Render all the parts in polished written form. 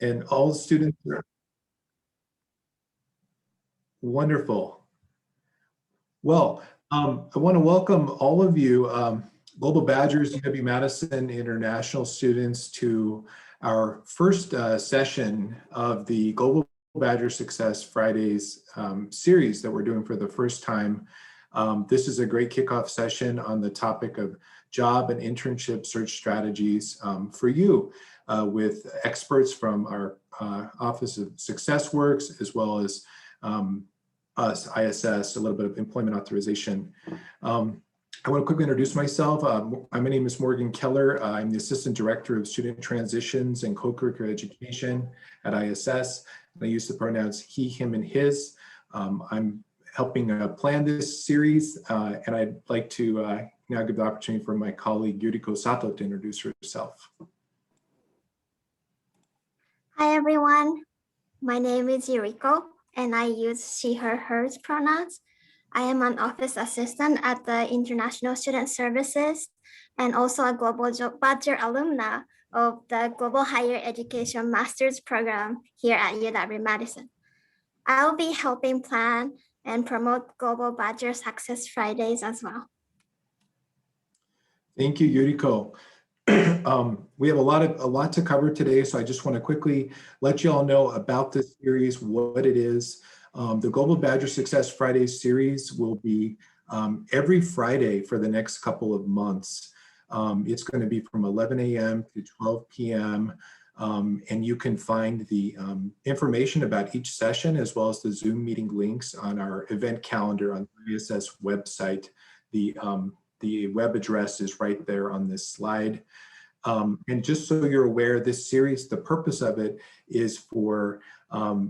And all the students are wonderful. Well, I want to welcome all of you, Global Badgers, UW-Madison International students, to our first session of the Global Badger Success Fridays series that we're doing for the first time. This is a great kickoff session on the topic of job and internship search strategies for you, with experts from our Office of Success Works, as well as us, ISS, a little bit of employment authorization. I want to quickly introduce myself. My name is Morgan Keller. I'm the Assistant Director of Student Transitions and Co-Curricular Education at ISS. I use the pronouns he, him, and his. I'm helping plan this series, and I'd like to now give the opportunity for my colleague Yuriko Sato to introduce herself. Hi everyone, my name is Yuriko and I use she, her, hers pronouns. I am an office assistant at the International Student Services and also a Global Badger alumna of the Global Higher Education Master's Program here at UW-Madison. I'll be helping plan and promote Global Badger Success Fridays as well. Thank you, Yuriko. We have a lot to cover today, so I just want to quickly let you all know about this series, what it is. The Global Badger Success Fridays series will be every Friday for the next couple of months. It's going to be from 11 a.m. to 12 p.m. And you can find the information about each session as well as the Zoom meeting links on our event calendar on the ISS website. The web address is right there on this slide. And just so you're aware, this series, the purpose of it is for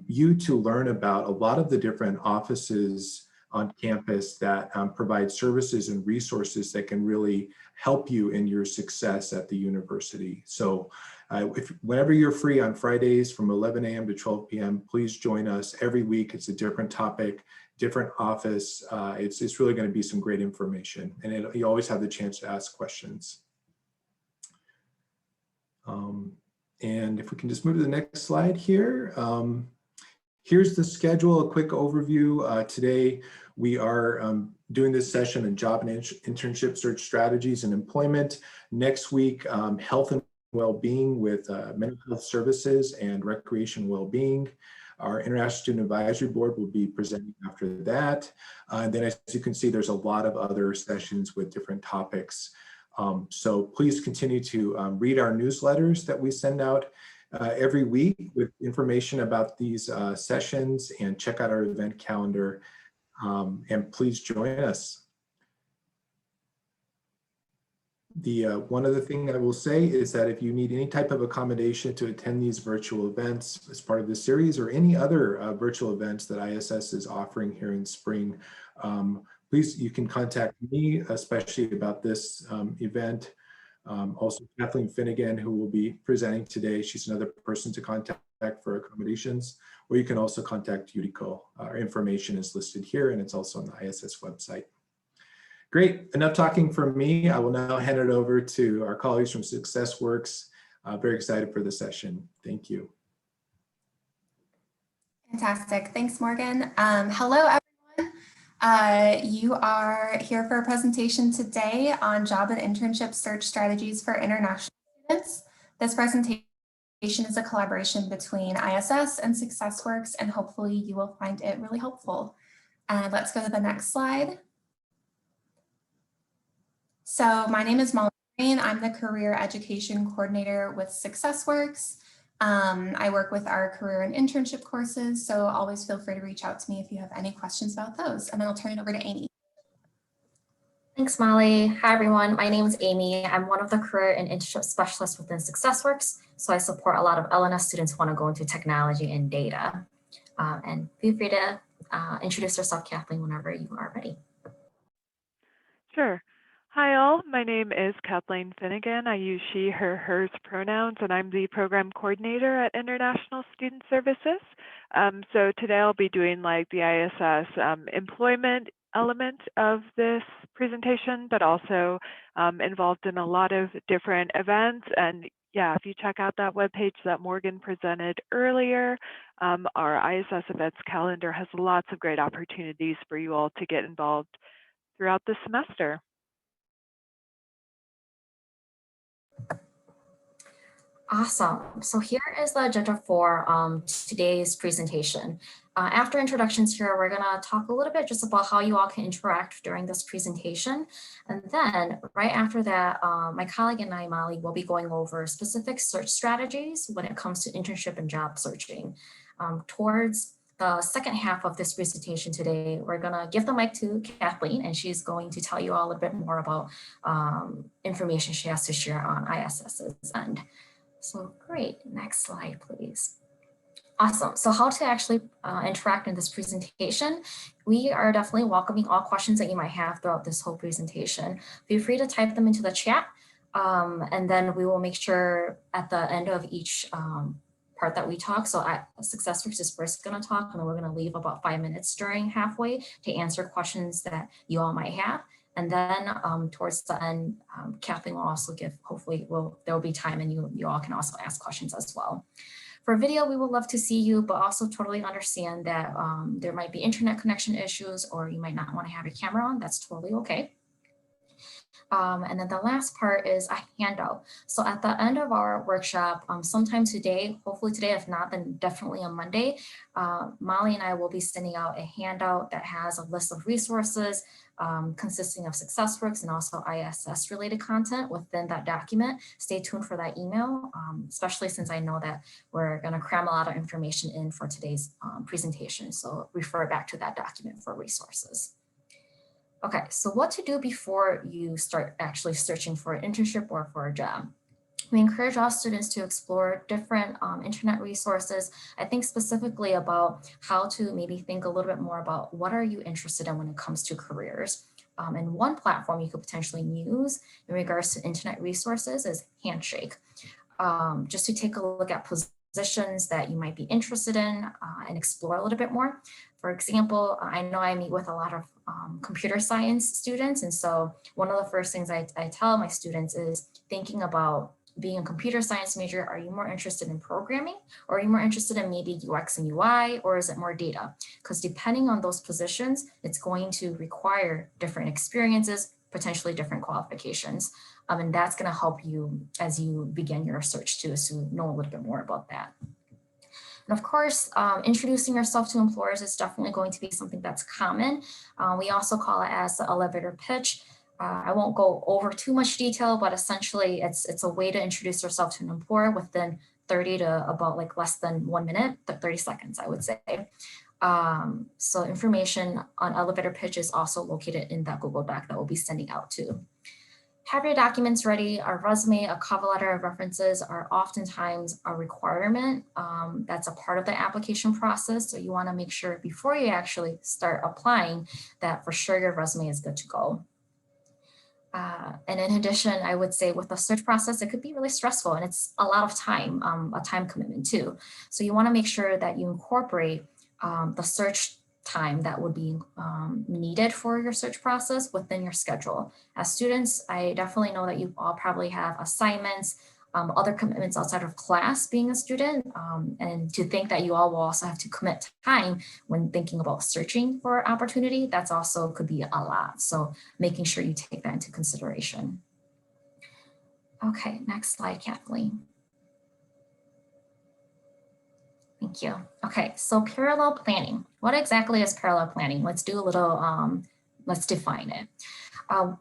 you to learn about a lot of the different offices on campus that provide services and resources that can really help you in your success at the university. So whenever you're free on Fridays from 11 a.m. to 12 p.m., please join us. Every week it's a different topic, different office. It's really going to be some great information, and you always have the chance to ask questions. And if we can just move to the next slide here. Here's the schedule, a quick overview. Today, we are doing this session in job and internship search strategies and employment. Next week, health and well-being with mental health services and recreation well-being. Our International Student Advisory Board will be presenting after that. And then as you can see, there's a lot of other sessions with different topics. So please continue to read our newsletters that we send out every week with information about these sessions, and check out our event calendar, and please join us. The one other thing I will say is that if you need any type of accommodation to attend these virtual events as part of this series or any other virtual events that ISS is offering here in spring, please, you can contact me, especially about this event. Also, Kathleen Finnegan, who will be presenting today. She's another person to contact for accommodations, or you can also contact Yuriko. Our information is listed here, and it's also on the ISS website. Great, enough talking from me. I will now hand it over to our colleagues from SuccessWorks. Very excited for the session. Thank you. Fantastic, thanks Morgan. Hello everyone. You are here for a presentation today on job and internship search strategies for international students. This presentation is a collaboration between ISS and SuccessWorks, and hopefully you will find it really helpful. Let's go to the next slide. So my name is Molly Green. I'm the Career Education Coordinator with SuccessWorks. I work with our career and internship courses, so always feel free to reach out to me if you have any questions about those. And then I'll turn it over to Amy. Thanks, Molly. Hi, everyone. My name is Amy. I'm one of the career and internship specialists within SuccessWorks. So I support a lot of LNS students who want to go into technology and data. And feel free to introduce yourself, Kathleen, whenever you are ready. Sure. Hi all, my name is Kathleen Finnegan. I use she, her, hers pronouns, and I'm the program coordinator at International Student Services. So today I'll be doing like the ISS employment element of this presentation, but also involved in a lot of different events and yeah, if you check out that webpage that Morgan presented earlier, our ISS events calendar has lots of great opportunities for you all to get involved throughout the semester. Awesome. So here is the agenda for today's presentation. After introductions here, we're going to talk a little bit just about how you all can interact during this presentation. And then right after that, my colleague and I, Molly, will be going over specific search strategies when it comes to internship and job searching. Towards the second half of this presentation today, we're going to give the mic to Kathleen, and she's going to tell you all a bit more about information she has to share on ISS's end. So great, next slide, please. Awesome, so how to actually interact in this presentation. We are definitely welcoming all questions that you might have throughout this whole presentation. Feel free to type them into the chat, and then we will make sure at the end of each part that we talk. So SuccessWorks is first gonna talk, and then we're gonna leave about 5 minutes during halfway to answer questions that you all might have. And then towards the end, Kathleen will also give, hopefully there will be time and you all can also ask questions as well. For video, we would love to see you, but also totally understand that there might be internet connection issues or you might not want to have your camera on. That's totally okay. And then the last part is a handout. So at the end of our workshop, sometime today, hopefully today, if not, then definitely on Monday, Molly and I will be sending out a handout that has a list of resources consisting of SuccessWorks and also ISS related content within that document. Stay tuned for that email, especially since I know that we're going to cram a lot of information in for today's presentation. So refer back to that document for resources. Okay, so what to do before you start actually searching for an internship or for a job? We encourage all students to explore different internet resources. I think specifically about how to maybe think a little bit more about what are you interested in when it comes to careers. And one platform you could potentially use in regards to internet resources is Handshake. Just to take a look at positions that you might be interested in and explore a little bit more. For example, I know I meet with a lot of computer science students. And so one of the first things I tell my students is thinking about being a computer science major, are you more interested in programming or are you more interested in maybe UX and UI, or is it more data? Because depending on those positions, it's going to require different experiences, potentially different qualifications. And that's going to help you as you begin your search too, so know a little bit more about that. And of course, introducing yourself to employers is definitely going to be something that's common. We also call it as the elevator pitch. I won't go over too much detail, but essentially it's a way to introduce yourself to an employer within 30 to about like less than 1 minute, 30 seconds, I would say. So information on elevator pitch is also located in that Google Doc that we'll be sending out too. Have your documents ready. A resume, a cover letter, references are oftentimes a requirement. That's a part of the application process. So you want to make sure before you actually start applying that for sure your resume is good to go. And in addition, I would say with the search process, it could be really stressful and it's a lot of time, a time commitment too. So you want to make sure that you incorporate the search time that would be needed for your search process within your schedule. As students, I definitely know that you all probably have assignments, other commitments outside of class being a student, and to think that you all will also have to commit time when thinking about searching for opportunity, that's also could be a lot. So making sure you take that into consideration. Okay, next slide, Kathleen. Thank you. Okay, so parallel planning. What exactly is parallel planning? Let's do a little, let's define it.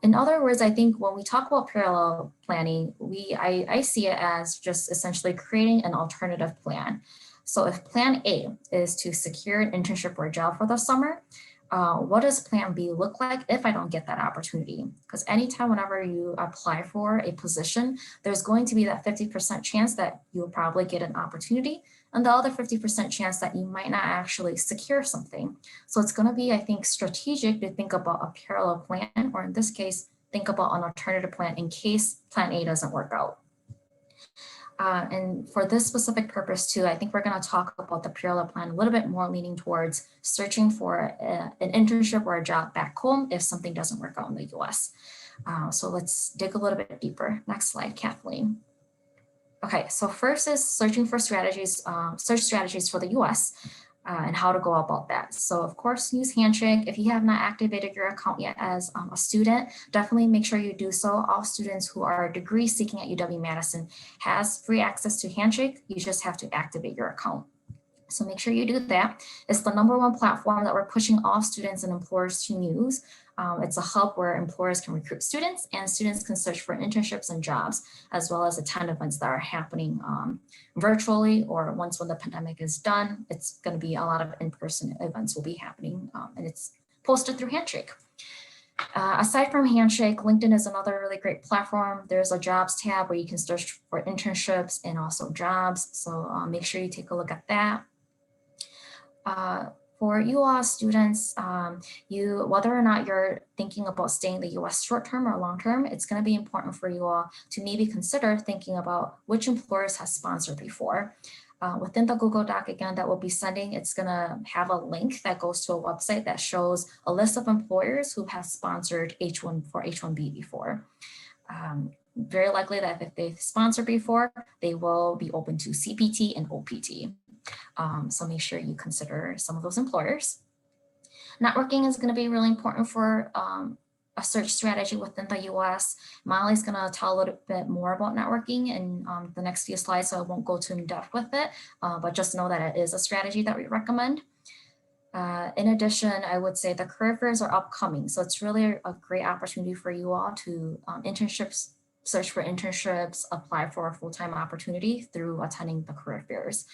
In other words, I think when we talk about parallel planning, I see it as just essentially creating an alternative plan. So if plan A is to secure an internship or a job for the summer, what does plan B look like if I don't get that opportunity? Because anytime whenever you apply for a position, there's going to be that 50% chance that you'll probably get an opportunity and the other 50% chance that you might not actually secure something. So it's going to be, I think, strategic to think about a parallel plan, or in this case, think about an alternative plan in case plan A doesn't work out. And for this specific purpose too, I think we're going to talk about the parallel plan a little bit more, leaning towards searching for an internship or a job back home if something doesn't work out in the US. So let's dig a little bit deeper. Next slide, Kathleen. Okay, so first is searching for strategies, search strategies for the US and how to go about that. So of course, use Handshake. If you have not activated your account yet as a student, definitely make sure you do so. All students who are degree seeking at UW-Madison has free access to Handshake. You just have to activate your account. So make sure you do that. It's the #1 platform that we're pushing all students and employers to use. It's a hub where employers can recruit students and students can search for internships and jobs, as well as attend events that are happening virtually, or once when the pandemic is done, it's going to be a lot of in-person events will be happening, and it's posted through Handshake. Aside from Handshake, LinkedIn is another really great platform. There's a jobs tab where you can search for internships and also jobs. So make sure you take a look at that. For you all students, whether or not you're thinking about staying in the US short-term or long-term, it's going to be important for you all to maybe consider thinking about which employers have sponsored before. Within the Google Doc, again, that we'll be sending, it's going to have a link that goes to a website that shows a list of employers who have sponsored H1B before. Very likely that if they've sponsored before, they will be open to CPT and OPT. So make sure you consider some of those employers. Networking is going to be really important for a search strategy within the US. Molly's going to tell a little bit more about networking in the next few slides, so I won't go too in depth with it, but just know that it is a strategy that we recommend. In addition, I would say the career fairs are upcoming, so it's really a great opportunity for you all to search for internships, apply for a full-time opportunity through attending the career fairs.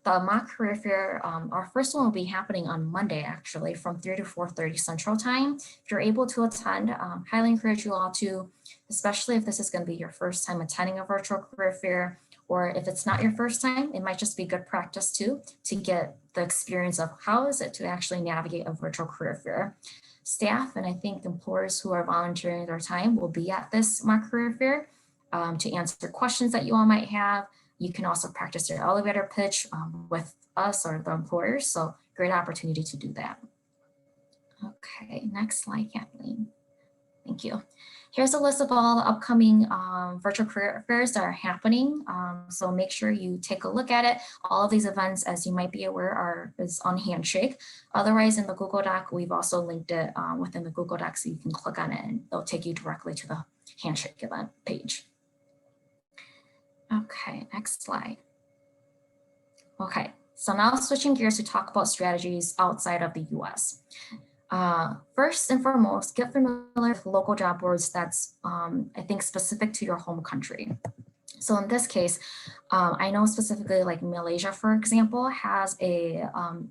The mock career fair, our first one will be happening on Monday, actually, from 3 to 4:30 Central Time. If you're able to attend, highly encourage you all to, especially if this is going to be your first time attending a virtual career fair, or if it's not your first time, it might just be good practice too, to get the experience of how is it to actually navigate a virtual career fair. Staff, and I think employers who are volunteering their time will be at this mock career fair to answer questions that you all might have. You can also practice your elevator pitch with us or the employers. So great opportunity to do that. Okay, next slide, Kathleen. Thank you. Here's a list of all the upcoming virtual career fairs that are happening. So make sure you take a look at it. All of these events, as you might be aware, is on Handshake. Otherwise, in the Google Doc, we've also linked it within the Google Doc, so you can click on it and it'll take you directly to the Handshake event page. Okay, next slide. Okay, so now switching gears to talk about strategies outside of the US. First and foremost, get familiar with local job boards that's, I think, specific to your home country. So in this case, I know specifically like Malaysia, for example, has a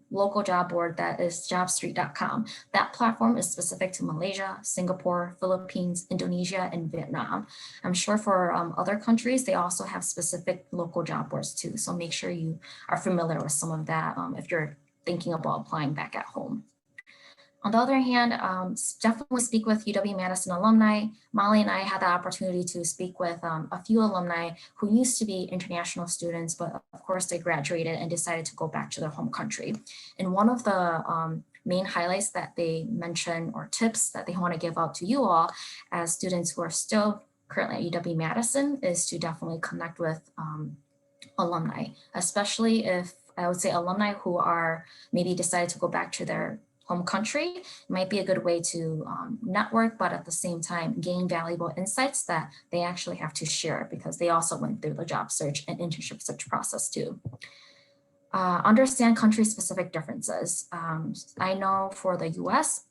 local job board that is jobstreet.com. That platform is specific to Malaysia, Singapore, Philippines, Indonesia, and Vietnam. I'm sure for other countries, they also have specific local job boards too. So make sure you are familiar with some of that if you're thinking about applying back at home. On the other hand, definitely speak with UW-Madison alumni. Molly and I had the opportunity to speak with a few alumni who used to be international students, but of course they graduated and decided to go back to their home country. And one of the main highlights that they mention or tips that they want to give out to you all as students who are still currently at UW-Madison is to definitely connect with alumni, especially if I would say alumni who are maybe decided to go back to their home country. Might be a good way to network, but at the same time, gain valuable insights that they actually have to share because they also went through the job search and internship search process too. Understand country-specific differences. I know for the US,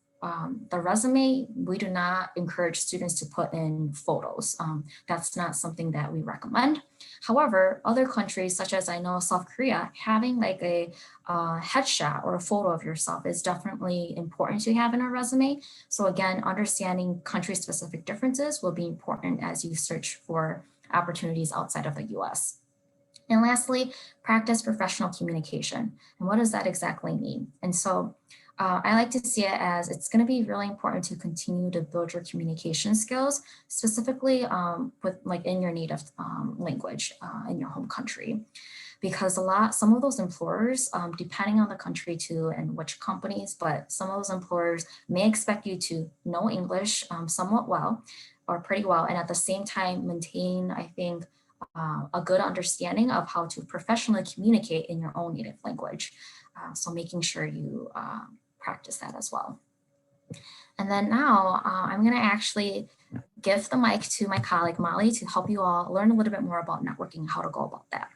the resume, we do not encourage students to put in photos. That's not something that we recommend. However, other countries, such as I know South Korea, having like a headshot or a photo of yourself is definitely important to have in a resume. So again, understanding country-specific differences will be important as you search for opportunities outside of the US. And lastly, practice professional communication. And what does that exactly mean? And so I like to see it as it's going to be really important to continue to build your communication skills, specifically with like in your native language in your home country. Because some of those employers, depending on the country too and which companies, but some of those employers may expect you to know English somewhat well or pretty well, and at the same time maintain, I think, a good understanding of how to professionally communicate in your own native language. So making sure you practice that as well. And then now I'm going to actually give the mic to my colleague Molly to help you all learn a little bit more about networking, how to go about that.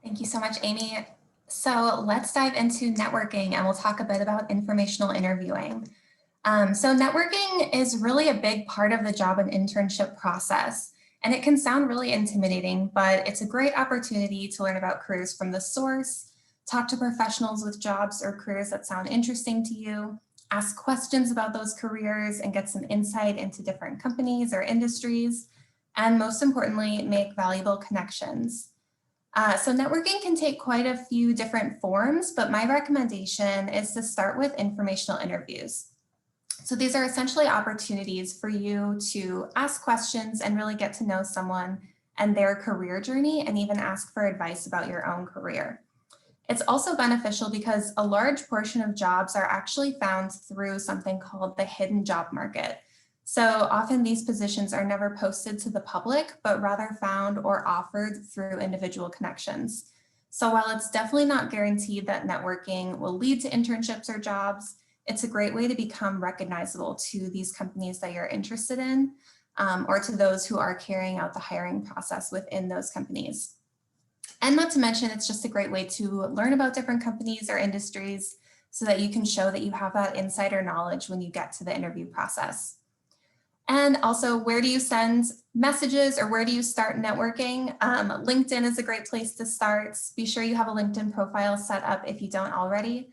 Thank you so much, Amy. So let's dive into networking and we'll talk a bit about informational interviewing. So networking is really a big part of the job and internship process. And it can sound really intimidating, but it's a great opportunity to learn about careers from the source, talk to professionals with jobs or careers that sound interesting to you, ask questions about those careers and get some insight into different companies or industries, and most importantly, make valuable connections. So networking can take quite a few different forms, but my recommendation is to start with informational interviews. So these are essentially opportunities for you to ask questions and really get to know someone and their career journey, and even ask for advice about your own career. It's also beneficial because a large portion of jobs are actually found through something called the hidden job market. So often these positions are never posted to the public, but rather found or offered through individual connections. So while it's definitely not guaranteed that networking will lead to internships or jobs, it's a great way to become recognizable to these companies that you're interested in, or to those who are carrying out the hiring process within those companies. And not to mention, it's just a great way to learn about different companies or industries so that you can show that you have that insider knowledge when you get to the interview process. And also, where do you send messages or where do you start networking? LinkedIn is a great place to start. Be sure you have a LinkedIn profile set up if you don't already.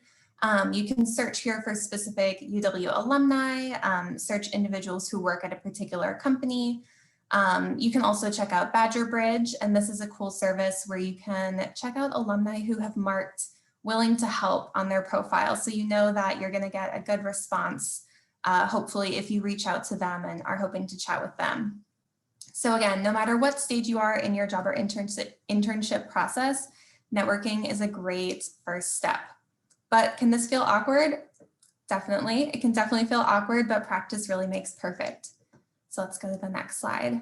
You can search here for specific UW alumni, search individuals who work at a particular company. You can also check out Badger Bridge, and this is a cool service where you can check out alumni who have marked willing to help on their profile. So you know that you're going to get a good response, hopefully, if you reach out to them and are hoping to chat with them. So again, no matter what stage you are in your job or internship process, networking is a great first step. But can this feel awkward? Definitely. It can definitely feel awkward, but practice really makes perfect. So let's go to the next slide.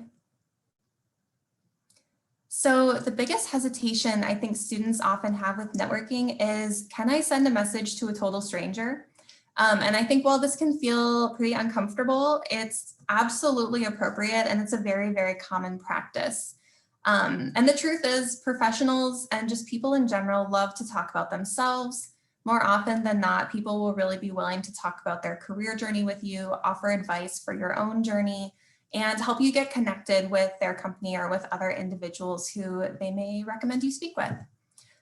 So the biggest hesitation I think students often have with networking is, can I send a message to a total stranger? And I think while this can feel pretty uncomfortable, it's absolutely appropriate and it's a very, very common practice. And the truth is, professionals and just people in general love to talk about themselves. More often than not, people will really be willing to talk about their career journey with you, offer advice for your own journey, and help you get connected with their company or with other individuals who they may recommend you speak with.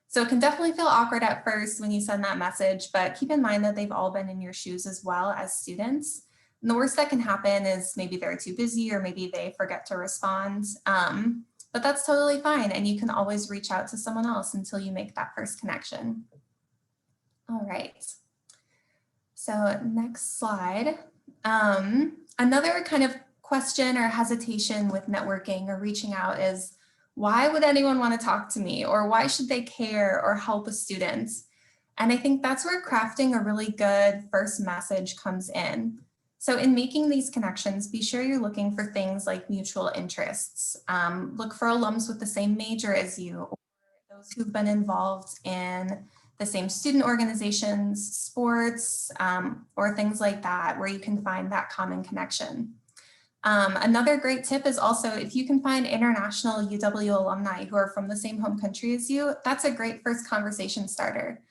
So it can definitely feel awkward at first when you send that message, but keep in mind that they've all been in your shoes as well as students. And the worst that can happen is maybe they're too busy or maybe they forget to respond. But that's totally fine. And you can always reach out to someone else until you make that first connection. All right. So next slide. Another kind of question or hesitation with networking or reaching out is, why would anyone want to talk to me, or why should they care or help a student? And I think that's where crafting a really good first message comes in. So in making these connections, be sure you're looking for things like mutual interests. Look for alums with the same major as you, or those who've been involved in the same student organizations, sports, or things like that, where you can find that common connection. Another great tip is also, if you can find international UW alumni who are from the same home country as you, that's a great first conversation starter.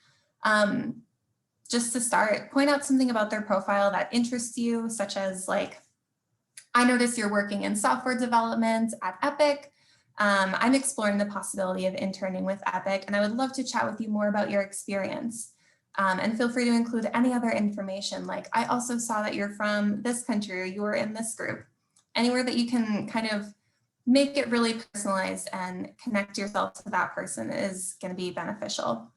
Just to start, point out something about their profile that interests you, such as like, I noticed you're working in software development at Epic. I'm exploring the possibility of interning with Epic, and I would love to chat with you more about your experience. And feel free to include any other information, like I also saw that you're from this country or you were in this group. Anywhere that you can kind of make it really personalized and connect yourself to that person is going to be beneficial.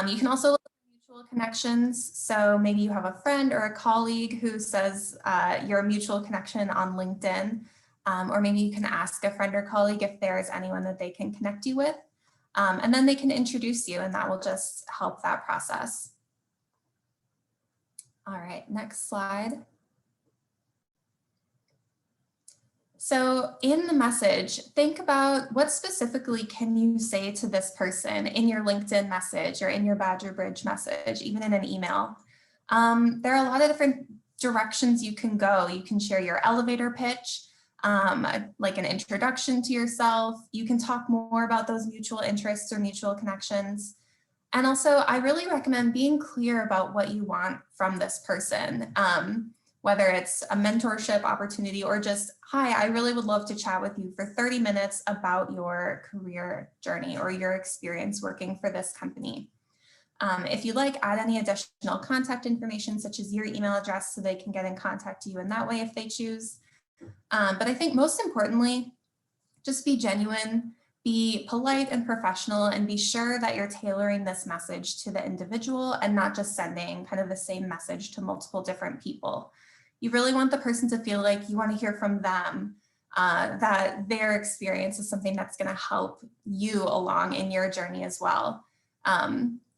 You can also look for mutual connections. So maybe you have a friend or a colleague who says you're a mutual connection on LinkedIn. Or maybe you can ask a friend or colleague if there is anyone that they can connect you with. And then they can introduce you, and that will just help that process. All right, next slide. So in the message, think about what specifically can you say to this person in your LinkedIn message or in your Badger Bridge message, even in an email. There are a lot of different directions you can go. You can share your elevator pitch, like an introduction to yourself. You can talk more about those mutual interests or mutual connections. And also, I really recommend being clear about what you want from this person. Whether it's a mentorship opportunity or just, hi, I really would love to chat with you for 30 minutes about your career journey or your experience working for this company. If you'd like, add any additional contact information, such as your email address, so they can get in contact with you in that way if they choose. But I think most importantly, just be genuine, be polite and professional, and be sure that you're tailoring this message to the individual and not just sending kind of the same message to multiple different people. You really want the person to feel like you want to hear from them, that their experience is something that's going to help you along in your journey as well.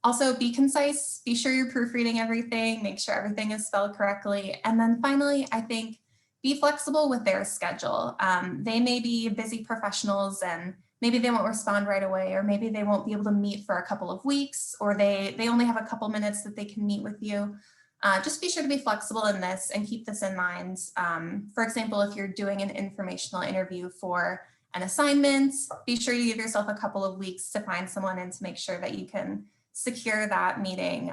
Also, be concise, be sure you're proofreading everything, make sure everything is spelled correctly. And then finally, I think be flexible with their schedule. They may be busy professionals and maybe they won't respond right away, or maybe they won't be able to meet for a couple of weeks, or they only have a couple minutes that they can meet with you. Just be sure to be flexible in this and keep this in mind. For example, if you're doing an informational interview for an assignment, be sure you give yourself a couple of weeks to find someone and to make sure that you can secure that meeting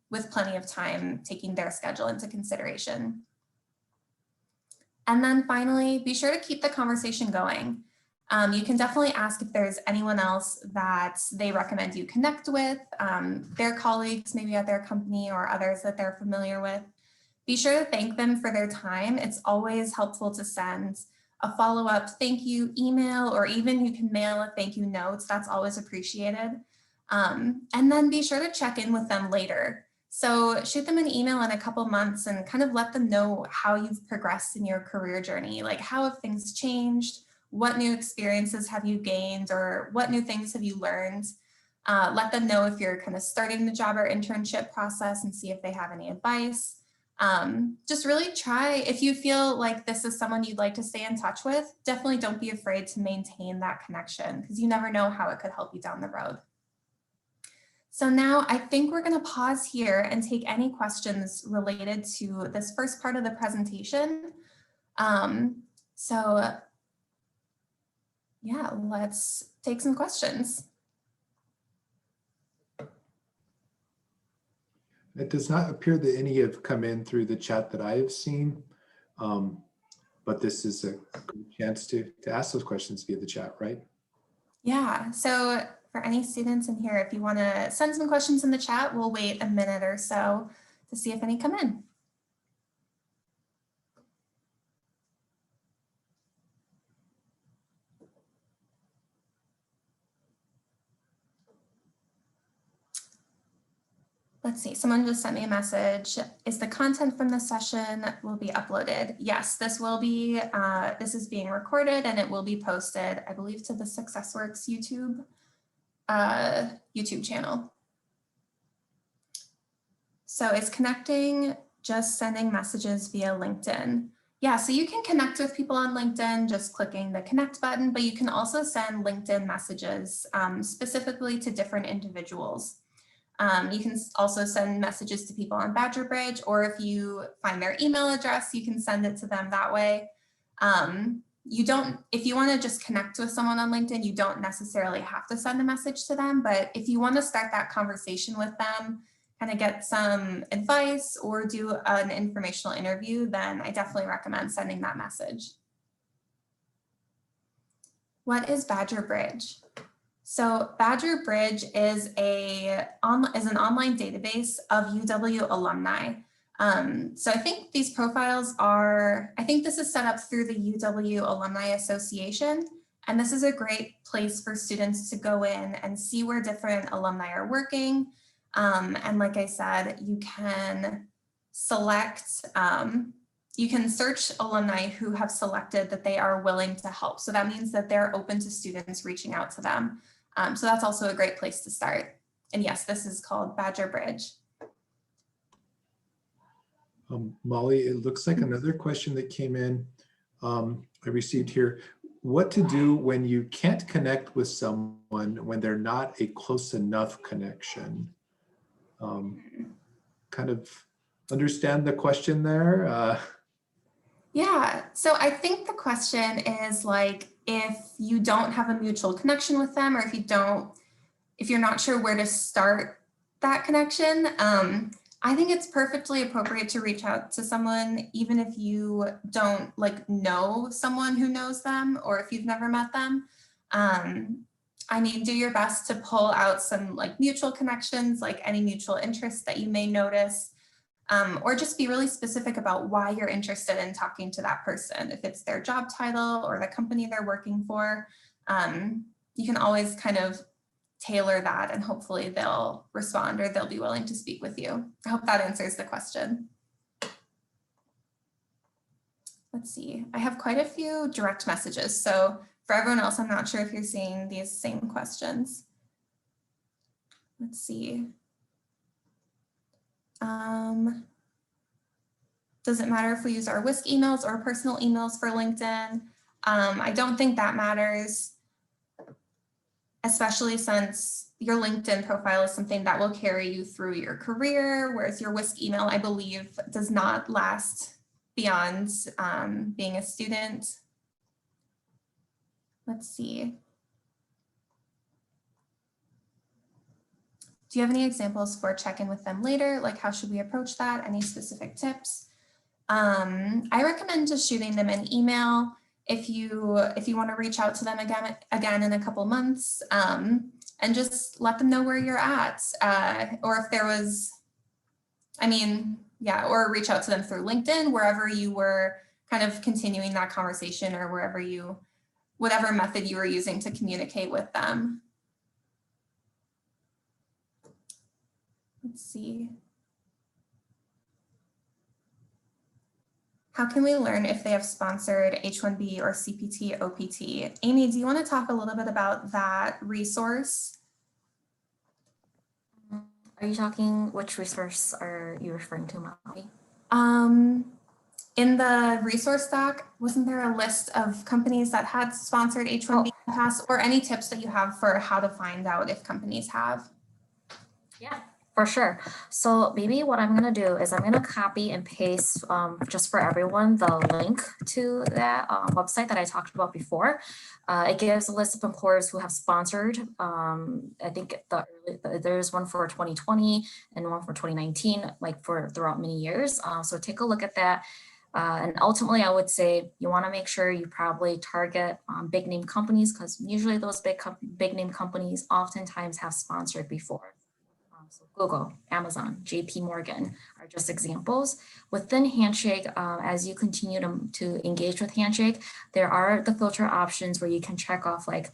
with plenty of time, taking their schedule into consideration. And then finally, be sure to keep the conversation going. You can definitely ask if there's anyone else that they recommend you connect with, their colleagues maybe at their company or others that they're familiar with. Be sure to thank them for their time. It's always helpful to send a follow-up thank you email, or even you can mail a thank you note. That's always appreciated. And then be sure to check in with them later. So shoot them an email in a couple months and kind of let them know how you've progressed in your career journey. Like, how have things changed? What new experiences have you gained, or what new things have you learned? Let them know if you're kind of starting the job or internship process and see if they have any advice. Just really try, if you feel like this is someone you'd like to stay in touch with, definitely don't be afraid to maintain that connection, because you never know how it could help you down the road. So now I think we're going to pause here and take any questions related to this first part of the presentation. Yeah, let's take some questions. It does not appear that any have come in through the chat that I have seen, but this is a good chance to ask those questions via the chat, right? Yeah, so for any students in here, if you want to send some questions in the chat, we'll wait a minute or so to see if any come in. Let's see, someone just sent me a message. Is the content from the session will be uploaded? Yes, this will be, this is being recorded and it will be posted, I believe, to the SuccessWorks YouTube channel. So is connecting just sending messages via LinkedIn? Yeah, so you can connect with people on LinkedIn just clicking the connect button, but you can also send LinkedIn messages specifically to different individuals. You can also send messages to people on Badger Bridge, or if you find their email address, you can send it to them that way. If you want to just connect with someone on LinkedIn, you don't necessarily have to send a message to them, but if you want to start that conversation with them, kind of get some advice or do an informational interview, then I definitely recommend sending that message. What is Badger Bridge? So Badger Bridge is an online database of UW alumni. So I think these profiles are, I think this is set up through the UW Alumni Association. And this is a great place for students to go in and see where different alumni are working. And like I said, you can select, you can search alumni who have selected that they are willing to help. So that means that they're open to students reaching out to them. So that's also a great place to start. And yes, this is called Badger Bridge. Molly, it looks like another question that came in. I received here. What to do when you can't connect with someone when they're not a close enough connection? Kind of understand the question there. Yeah, so I think the question is like, if you don't have a mutual connection with them, or if you're not sure where to start that connection, I think it's perfectly appropriate to reach out to someone, even if you don't like know someone who knows them, or if you've never met them. I mean, do your best to pull out some like mutual connections, like any mutual interests that you may notice. Or just be really specific about why you're interested in talking to that person. If it's their job title or the company they're working for, you can always kind of tailor that, and hopefully they'll respond or they'll be willing to speak with you. I hope that answers the question. Let's see, I have quite a few direct messages. So for everyone else, I'm not sure if you're seeing these same questions. Let's see. Does it matter if we use our WISC emails or personal emails for LinkedIn? I don't think that matters, especially since your LinkedIn profile is something that will carry you through your career, whereas your WISC email, I believe, does not last beyond being a student. Let's see. Do you have any examples for check-in with them later? Like, how should we approach that? Any specific tips? I recommend just shooting them an email if you want to reach out to them again in a couple months, and just let them know where you're at, or if there was, or reach out to them through LinkedIn, wherever you were kind of continuing that conversation, or whatever method you were using to communicate with them. Let's see. How can we learn if they have sponsored H-1B or CPT OPT? Amy, do you want to talk a little bit about that resource? Are you talking, which resource are you referring to, Molly? In the resource doc, wasn't there a list of companies that had sponsored H-1B in the past, or any tips that you have for how to find out if companies have? Yeah, for sure. So maybe what I'm going to do is I'm going to copy and paste just for everyone the link to that website that I talked about before. It gives a list of employers who have sponsored. I think there's one for 2020 and one for 2019, like for throughout many years. So take a look at that. And ultimately, I would say you want to make sure you probably target big name companies, because usually those big name companies oftentimes have sponsored before. So Google, Amazon, JP Morgan are just examples. Within Handshake, as you continue to engage with Handshake, there are the filter options where you can check off like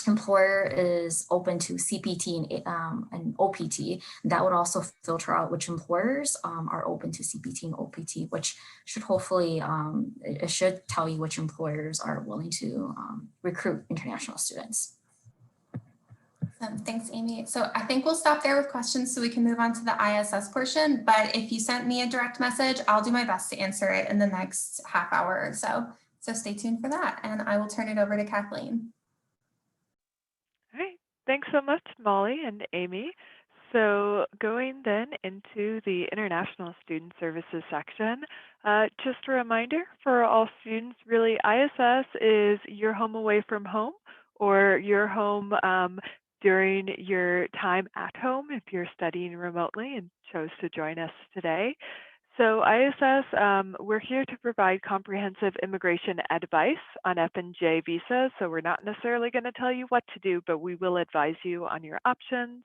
employer is open to CPT and OPT. That would also filter out which employers are open to CPT and OPT, which should hopefully, it should tell you which employers are willing to recruit international students. Thanks, Amy. So I think we'll stop there with questions so we can move on to the ISS portion. But if you sent me a direct message, I'll do my best to answer it in the next half hour or so. So stay tuned for that. And I will turn it over to Kathleen. All right. Thanks so much, Molly and Amy. So going then into the International Student Services section, just a reminder for all students, really ISS is your home away from home, or your home during your time at home if you're studying remotely and chose to join us today. So ISS, we're here to provide comprehensive immigration advice on F&J visas. So we're not necessarily going to tell you what to do, but we will advise you on your options,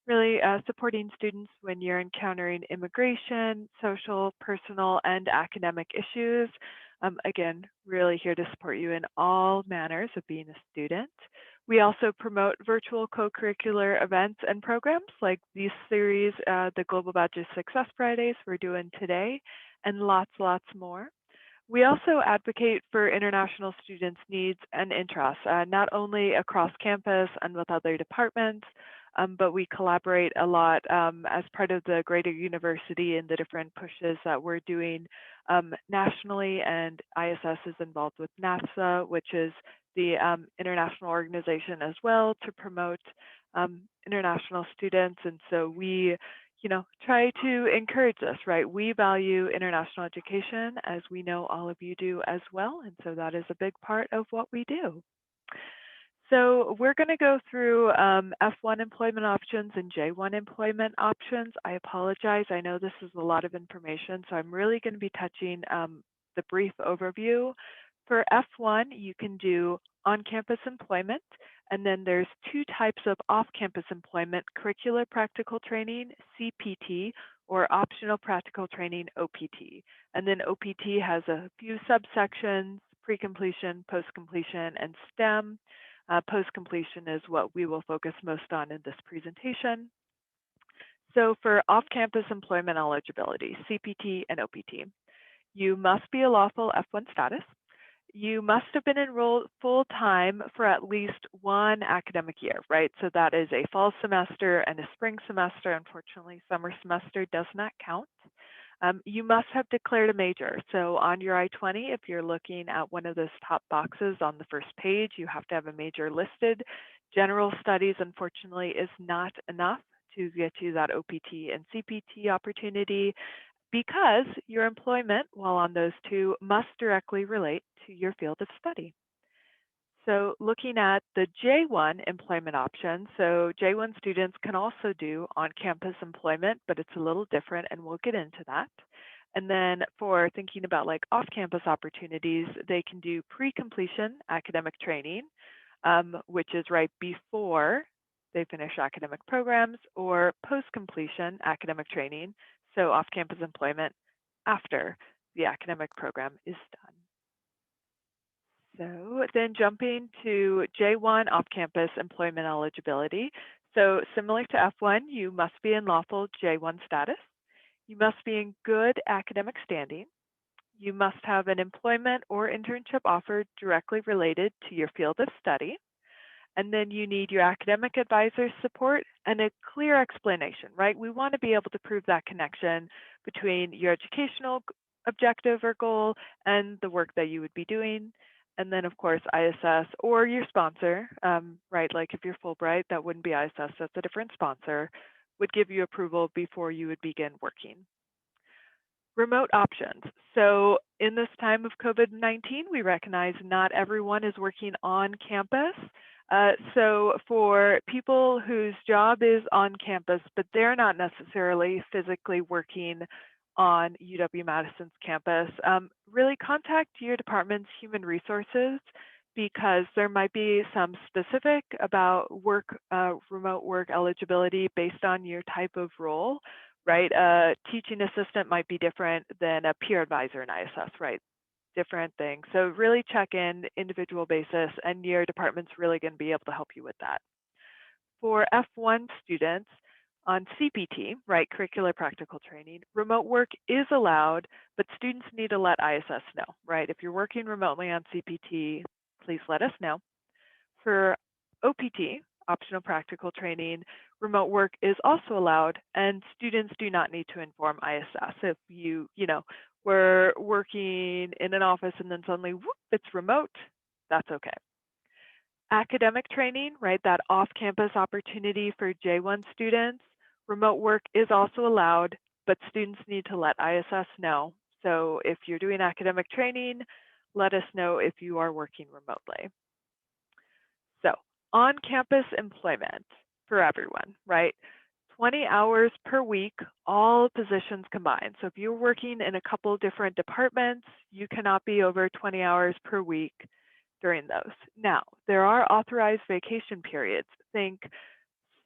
really supporting students when you're encountering immigration, social, personal, and academic issues. Again, really here to support you in all manners of being a student. We also promote virtual co-curricular events and programs like these series, the Global Badger Success Fridays we're doing today, and lots more. We also advocate for international students' needs and interests, not only across campus and with other departments, but we collaborate a lot as part of the greater university and the different pushes that we're doing nationally. And ISS is involved with NAFSA, which is the international organization as well, to promote international students. And so we try to encourage this, right? We value international education, as we know all of you do as well. And so that is a big part of what we do. So we're going to go through F1 employment options and J1 employment options. I apologize. I know this is a lot of information, so I'm really going to be touching the brief overview. For F1, you can do on-campus employment, and then there's two types of off-campus employment: curricular practical training, CPT, or optional practical training, OPT. And then OPT has a few subsections: pre-completion, post-completion, and STEM. Post-completion is what we will focus most on in this presentation. So for off-campus employment eligibility, CPT and OPT, you must be a lawful F1 status. You must have been enrolled full-time for at least one academic year, right? So that is a fall semester and a spring semester. Unfortunately, summer semester does not count. You must have declared a major. So on your I-20, if you're looking at one of those top boxes on the first page, you have to have a major listed. General studies, unfortunately, is not enough to get you that OPT and CPT opportunity, because your employment, while on those two, must directly relate to your field of study. So looking at the J1 employment option, so J1 students can also do on-campus employment, but it's a little different, and we'll get into that. And then for thinking about like off-campus opportunities, they can do pre-completion academic training, which is right before they finish academic programs, or post-completion academic training, so off-campus employment after the academic program is done. So then jumping to J1 off-campus employment eligibility. So similar to F1, you must be in lawful J1 status. You must be in good academic standing. You must have an employment or internship offer directly related to your field of study. And then you need your academic advisor's support and a clear explanation, right? We want to be able to prove that connection between your educational objective or goal and the work that you would be doing. And then, of course, ISS or your sponsor, right? Like if you're Fulbright, that wouldn't be ISS, that's a different sponsor, would give you approval before you would begin working. Remote options. So in this time of COVID-19, we recognize not everyone is working on campus. So for people whose job is on campus, but they're not necessarily physically working on UW-Madison's campus, really contact your department's human resources, because there might be some specific about remote work eligibility based on your type of role, right? A teaching assistant might be different than a peer advisor in ISS, right? Different things. So really check in individual basis, and your department's really going to be able to help you with that. For F1 students on CPT, right, curricular practical training, remote work is allowed, but students need to let ISS know, right? If you're working remotely on CPT, please let us know. For OPT, optional practical training, remote work is also allowed, and students do not need to inform ISS. If you were working in an office and then suddenly, whoop, it's remote, that's okay. Academic training, right, that off-campus opportunity for J1 students, remote work is also allowed, but students need to let ISS know. So if you're doing academic training, let us know if you are working remotely. So on-campus employment for everyone, right? 20 hours per week, all positions combined. So if you're working in a couple different departments, you cannot be over 20 hours per week during those. Now, there are authorized vacation periods. Think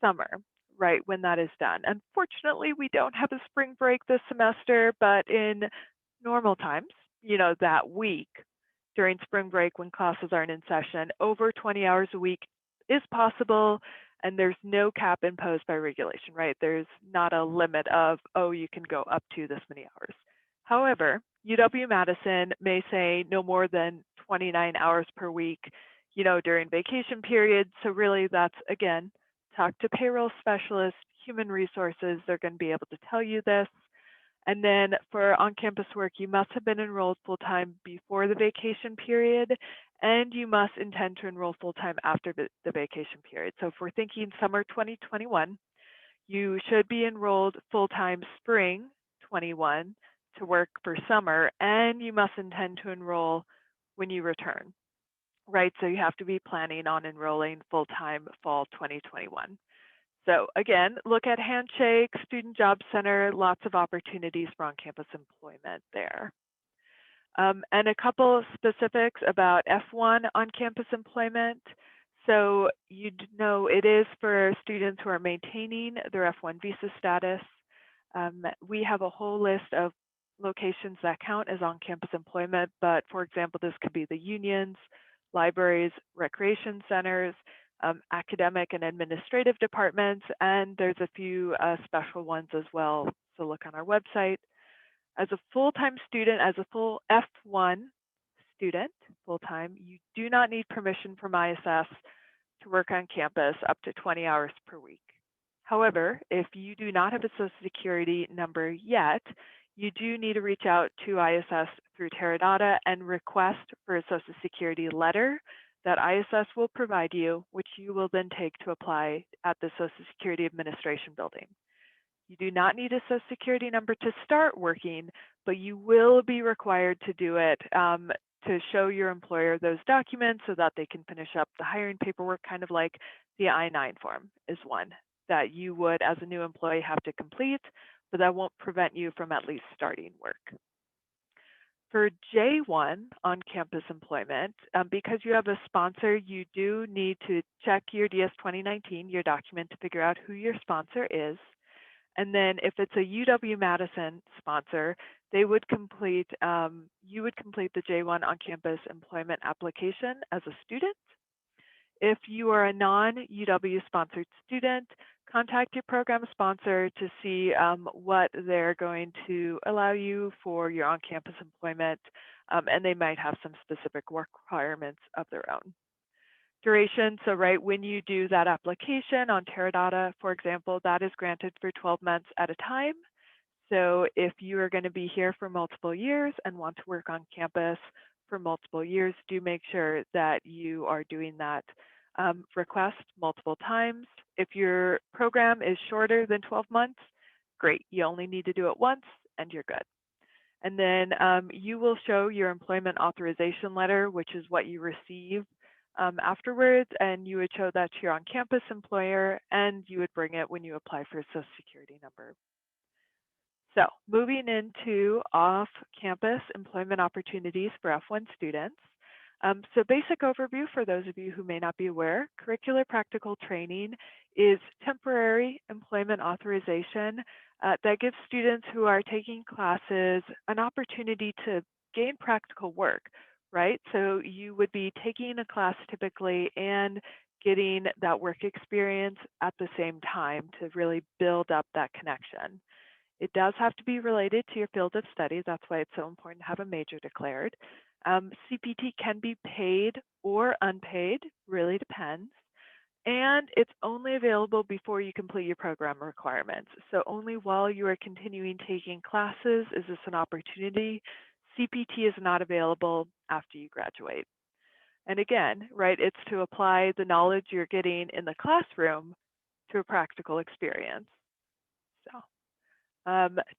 summer, right, when that is done. Unfortunately, we don't have a spring break this semester, but in normal times, that week during spring break when classes aren't in session, over 20 hours a week is possible, and there's no cap imposed by regulation, right? There's not a limit of, oh, you can go up to this many hours. However, UW-Madison may say no more than 29 hours per week, during vacation periods. So really that's, again, talk to payroll specialists, human resources. They're going to be able to tell you this. And then for on-campus work, you must have been enrolled full-time before the vacation period, and you must intend to enroll full-time after the vacation period. So if we're thinking summer 2021, you should be enrolled full-time spring 21 to work for summer, and you must intend to enroll when you return, right? So you have to be planning on enrolling full-time fall 2021. So again, look at Handshake, Student Job Center, lots of opportunities for on-campus employment there. And a couple of specifics about F1 on-campus employment. So you know it is for students who are maintaining their F1 visa status. We have a whole list of locations that count as on-campus employment, but for example, this could be the unions, libraries, recreation centers, academic and administrative departments, and there's a few special ones as well. So look on our website. As a full-time student, as a full F1 student, full-time, you do not need permission from ISS to work on campus up to 20 hours per week. However, if you do not have a Social Security number yet, you do need to reach out to ISS through Teradata and request for a Social Security letter that ISS will provide you, which you will then take to apply at the Social Security Administration building. You do not need a Social Security number to start working, but you will be required to do it to show your employer those documents so that they can finish up the hiring paperwork, kind of like the I-9 form is one that you would, as a new employee, have to complete, but that won't prevent you from at least starting work. For J1 on-campus employment, because you have a sponsor, you do need to check your DS 2019, your document, to figure out who your sponsor is. And then if it's a UW-Madison sponsor, they would complete, you would complete the J1 on-campus employment application as a student. If you are a non-UW sponsored student, contact your program sponsor to see what they're going to allow you for your on-campus employment, and they might have some specific work requirements of their own. Duration, so right when you do that application on Teradata, for example, that is granted for 12 months at a time. So if you are going to be here for multiple years and want to work on campus for multiple years, do make sure that you are doing that request multiple times. If your program is shorter than 12 months, great. You only need to do it once and you're good. And then you will show your employment authorization letter, which is what you receive afterwards, and you would show that to your on-campus employer, and you would bring it when you apply for a Social Security number. So moving into off-campus employment opportunities for F1 students. So basic overview for those of you who may not be aware, curricular practical training is temporary employment authorization that gives students who are taking classes an opportunity to gain practical work, right? So you would be taking a class typically and getting that work experience at the same time to really build up that connection. It does have to be related to your field of study. That's why it's so important to have a major declared. CPT can be paid or unpaid, really depends. And it's only available before you complete your program requirements. So only while you are continuing taking classes is this an opportunity. CPT is not available after you graduate. And again, right, it's to apply the knowledge you're getting in the classroom to a practical experience. So.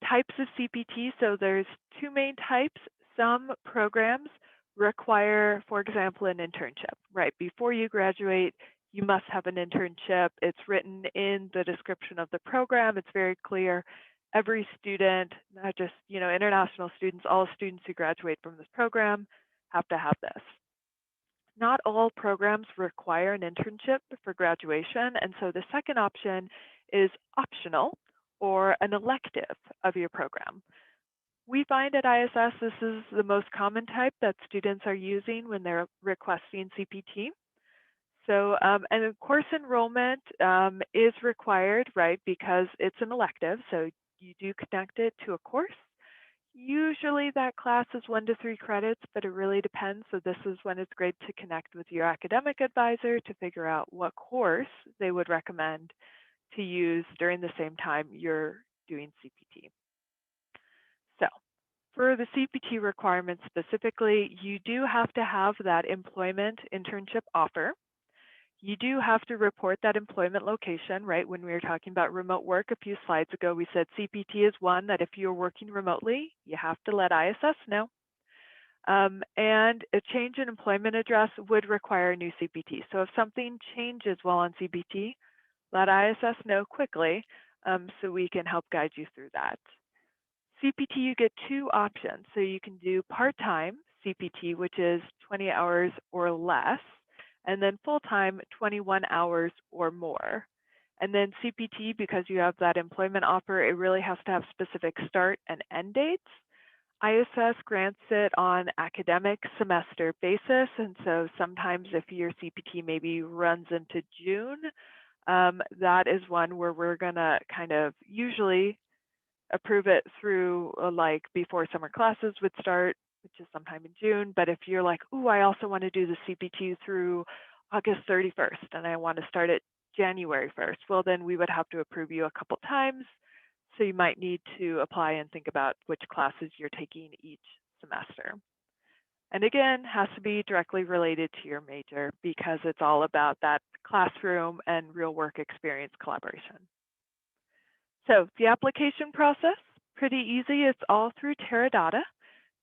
Types of CPT, so there's two main types. Some programs require, for example, an internship, right? Before you graduate, you must have an internship. It's written in the description of the program. It's very clear. Every student, not just, international students, all students who graduate from this program have to have this. Not all programs require an internship for graduation, and so the second option is optional, or an elective of your program. We find at ISS this is the most common type that students are using when they're requesting CPT. So, and course enrollment is required, right, because it's an elective, so you do connect it to a course. Usually that class is 1 to 3 credits, but it really depends. So this is when it's great to connect with your academic advisor to figure out what course they would recommend to use during the same time you're doing CPT. So for the CPT requirements specifically, you do have to have that employment internship offer. You do have to report that employment location, right? When we were talking about remote work a few slides ago, we said CPT is one that if you're working remotely, you have to let ISS know. And a change in employment address would require a new CPT. So if something changes while on CPT, let ISS know quickly so we can help guide you through that. CPT, you get 2 options. So you can do part-time CPT, which is 20 hours or less, and then full-time 21 hours or more. And then CPT, because you have that employment offer, it really has to have specific start and end dates. ISS grants it on academic semester basis, and so sometimes if your CPT maybe runs into June, that is one where we're gonna kind of usually approve it through like before summer classes would start, which is sometime in June. But if you're like, oh, I also want to do the CPT through August 31st and I want to start it January 1st, well, then we would have to approve you a couple times. So you might need to apply and think about which classes you're taking each semester. And again, has to be directly related to your major because it's all about that classroom and real work experience collaboration. So the application process, pretty easy. It's all through Teradata.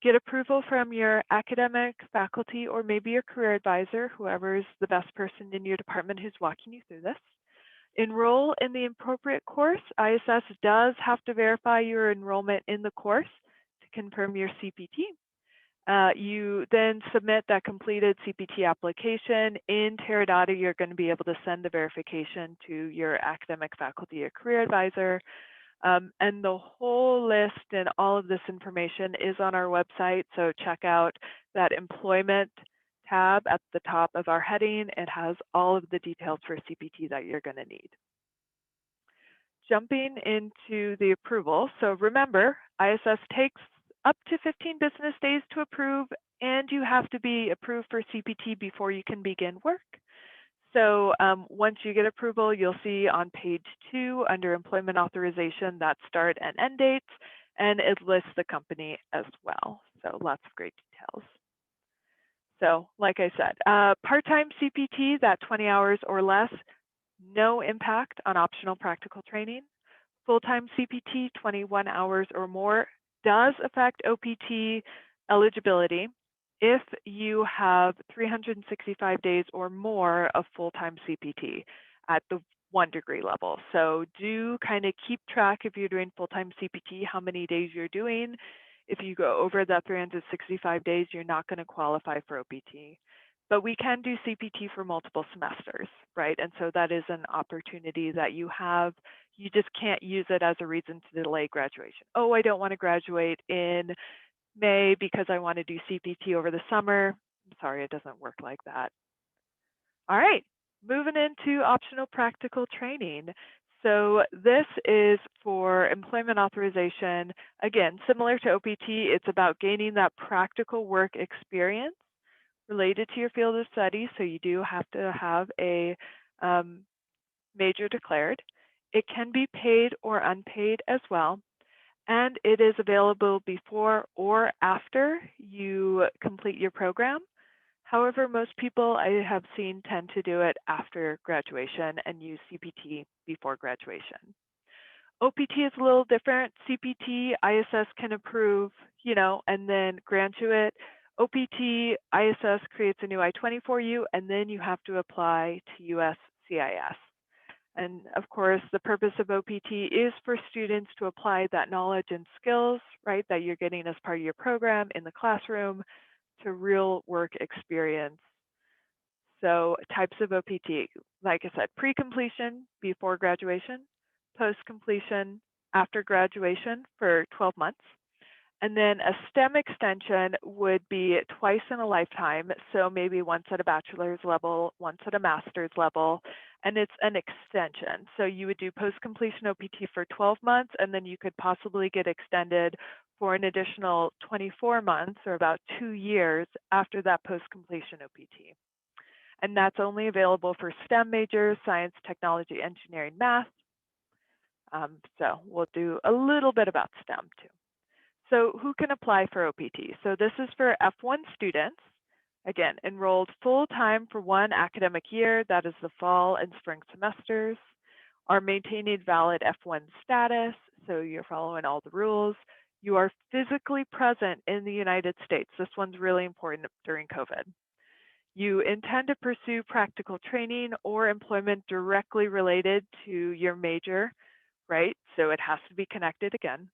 Get approval from your academic, faculty, or maybe your career advisor, whoever is the best person in your department who's walking you through this. Enroll in the appropriate course. ISS does have to verify your enrollment in the course to confirm your CPT. You then submit that completed CPT application. In Teradata, you're going to be able to send the verification to your academic, faculty, or career advisor. And the whole list and all of this information is on our website. So check out that employment tab at the top of our heading. It has all of the details for CPT that you're going to need. Jumping into the approval. So remember, ISS takes up to 15 business days to approve, and you have to be approved for CPT before you can begin work. So once you get approval, you'll see on page 2 under employment authorization that start and end dates, and it lists the company as well. So lots of great details. So like I said, part-time CPT, that 20 hours or less, no impact on optional practical training. Full-time CPT, 21 hours or more, does affect OPT eligibility if you have 365 days or more of full-time CPT at the 1 degree level. So do kind of keep track if you're doing full-time CPT, how many days you're doing. If you go over that 365 days, you're not going to qualify for OPT. But we can do CPT for multiple semesters, right? And so that is an opportunity that you have. You just can't use it as a reason to delay graduation. Oh, I don't want to graduate in May because I want to do CPT over the summer. I'm sorry, it doesn't work like that. All right, moving into optional practical training. So this is for employment authorization. Again, similar to OPT, it's about gaining that practical work experience related to your field of study. So you do have to have a major declared. It can be paid or unpaid as well. And it is available before or after you complete your program. However, most people I have seen tend to do it after graduation and use CPT before graduation. OPT is a little different. CPT, ISS can approve, and then grant you it. OPT, ISS creates a new I-20 for you, and then you have to apply to USCIS. And of course, the purpose of OPT is for students to apply that knowledge and skills, right, that you're getting as part of your program in the classroom to real work experience. So types of OPT, like I said, pre-completion before graduation, post-completion after graduation for 12 months. And then a STEM extension would be twice in a lifetime. So maybe once at a bachelor's level, once at a master's level, and it's an extension. So you would do post-completion OPT for 12 months, and then you could possibly get extended for an additional 24 months, or about 2 years after that post-completion OPT. And that's only available for STEM majors, science, technology, engineering, math. So we'll do a little bit about STEM too. So who can apply for OPT? So this is for F1 students, again, enrolled full-time for 1 academic year, that is the fall and spring semesters, are maintaining valid F1 status, so you're following all the rules. You are physically present in the United States. This one's really important during COVID. You intend to pursue practical training or employment directly related to your major, right? So it has to be connected again.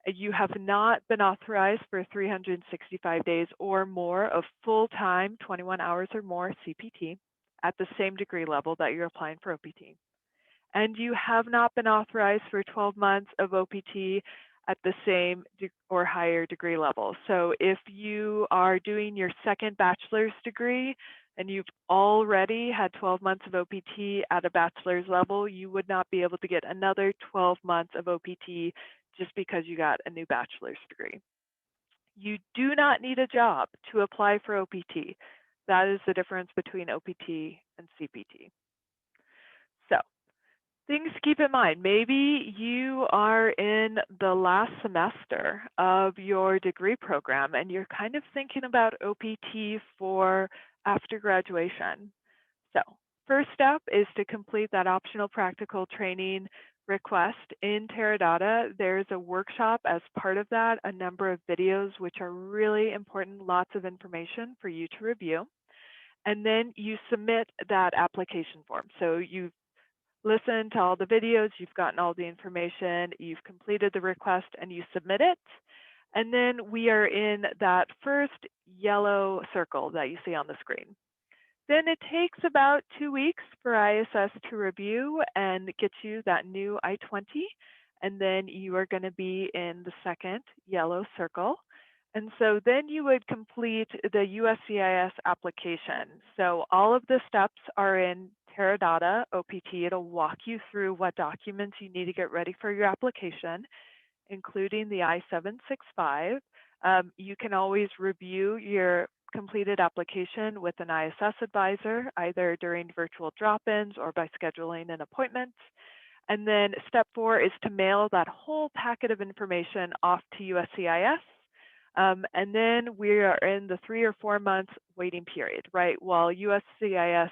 You have not been authorized for 365 days or more of full-time 21 hours or more CPT at the same degree level that you're applying for OPT. And you have not been authorized for 12 months of OPT at the same or higher degree level. So if you are doing your second bachelor's degree and you've already had 12 months of OPT at a bachelor's level, you would not be able to get another 12 months of OPT just because you got a new bachelor's degree. You do not need a job to apply for OPT. That is the difference between OPT and CPT. So things to keep in mind. Maybe you are in the last semester of your degree program and you're kind of thinking about OPT for after graduation. So first step is to complete that optional practical training request in Teradata. There's a workshop as part of that, a number of videos which are really important, lots of information for you to review. And then you submit that application form. So you've listened to all the videos, you've gotten all the information, you've completed the request, and you submit it. And then we are in that first yellow circle that you see on the screen. Then it takes about 2 weeks for ISS to review and get you that new I-20. And then you are going to be in the second yellow circle. And so then you would complete the USCIS application. So all of the steps are in Teradata OPT. It'll walk you through what documents you need to get ready for your application, including the I-765. You can always review your completed application with an ISS advisor, either during virtual drop-ins or by scheduling an appointment. And then step 4 is to mail that whole packet of information off to USCIS. And then we are in the 3 or 4 months waiting period, right? While USCIS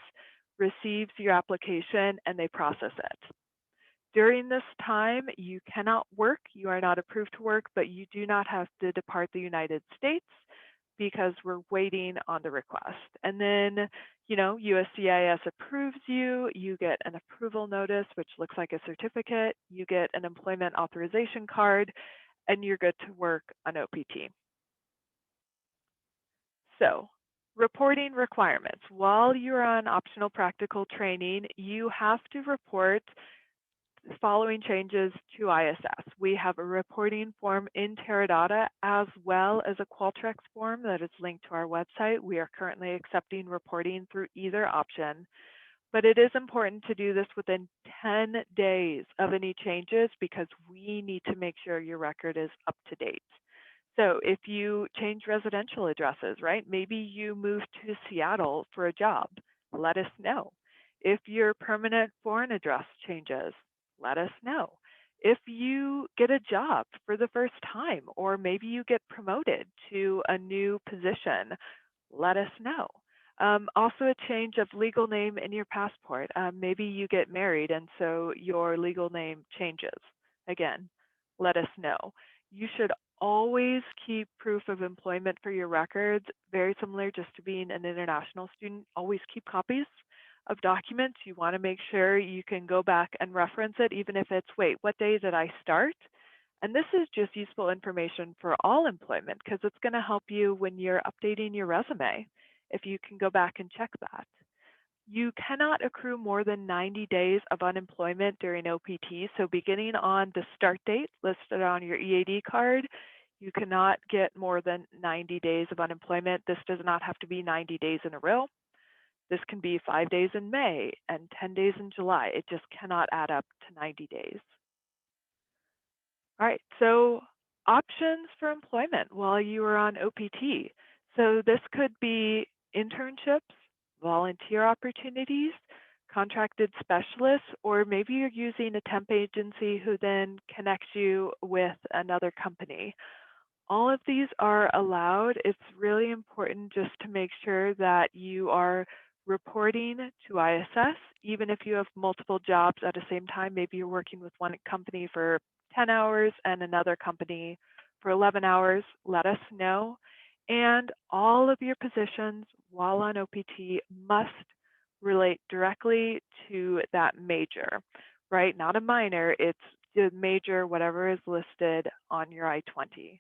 receives your application and they process it. During this time, you cannot work, you are not approved to work, but you do not have to depart the United States because we're waiting on the request. And then, USCIS approves you, you get an approval notice, which looks like a certificate, you get an employment authorization card, and you're good to work on OPT. So, reporting requirements. While you're on optional practical training, you have to report the following changes to ISS. We have a reporting form in Teradata as well as a Qualtrics form that is linked to our website. We are currently accepting reporting through either option, but it is important to do this within 10 days of any changes because we need to make sure your record is up to date. So if you change residential addresses, right? Maybe you moved to Seattle for a job, let us know. If your permanent foreign address changes, let us know. If you get a job for the first time, or maybe you get promoted to a new position, let us know. Also a change of legal name in your passport. Maybe you get married and so your legal name changes. Again, let us know. You should always keep proof of employment for your records, very similar just to being an international student. Always keep copies of documents. You want to make sure you can go back and reference it, even if it's, wait, what day did I start? And this is just useful information for all employment because it's going to help you when you're updating your resume, if you can go back and check that. You cannot accrue more than 90 days of unemployment during OPT. So beginning on the start date listed on your EAD card, you cannot get more than 90 days of unemployment. This does not have to be 90 days in a row. This can be 5 days in May and 10 days in July. It just cannot add up to 90 days. All right, so options for employment while you are on OPT. So this could be internships, volunteer opportunities, contracted specialists, or maybe you're using a temp agency who then connects you with another company. All of these are allowed. It's really important just to make sure that you are reporting to ISS, even if you have multiple jobs at the same time. Maybe you're working with one company for 10 hours and another company for 11 hours, let us know. And all of your positions while on OPT must relate directly to that major, right? Not a minor, it's the major, whatever is listed on your I-20.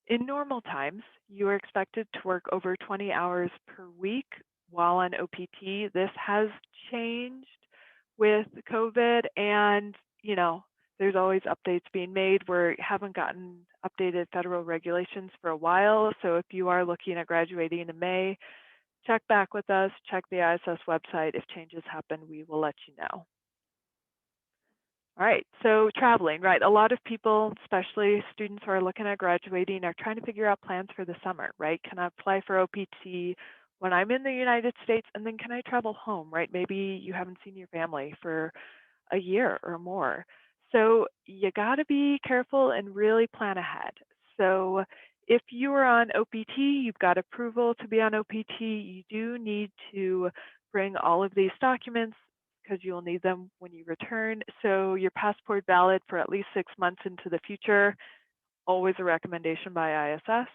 In normal times, you are expected to work over 20 hours per week while on OPT. This has changed with COVID, and there's always updates being made. We haven't gotten updated federal regulations for a while, so if you are looking at graduating in May, check back with us, check the ISS website. If changes happen, we will let you know. All right, so traveling, right? A lot of people, especially students who are looking at graduating, are trying to figure out plans for the summer, right? Can I apply for OPT when I'm in the United States, and then can I travel home, right? Maybe you haven't seen your family for a year or more. So you got to be careful and really plan ahead. So if you are on OPT, you've got approval to be on OPT, you do need to bring all of these documents because you'll need them when you return. So your passport valid for at least 6 months into the future, always a recommendation by ISS.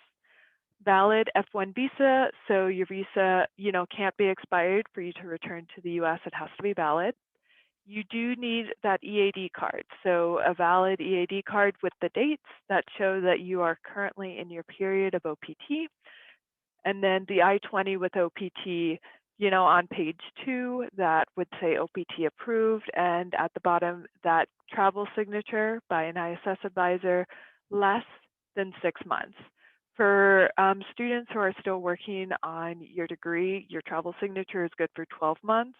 Valid F1 visa, so your visa, can't be expired for you to return to the US, it has to be valid. You do need that EAD card, so a valid EAD card with the dates that show that you are currently in your period of OPT. And then the I-20 with OPT, on page 2, that would say OPT approved, and at the bottom, that travel signature by an ISS advisor, less than 6 months. For students who are still working on your degree, your travel signature is good for 12 months.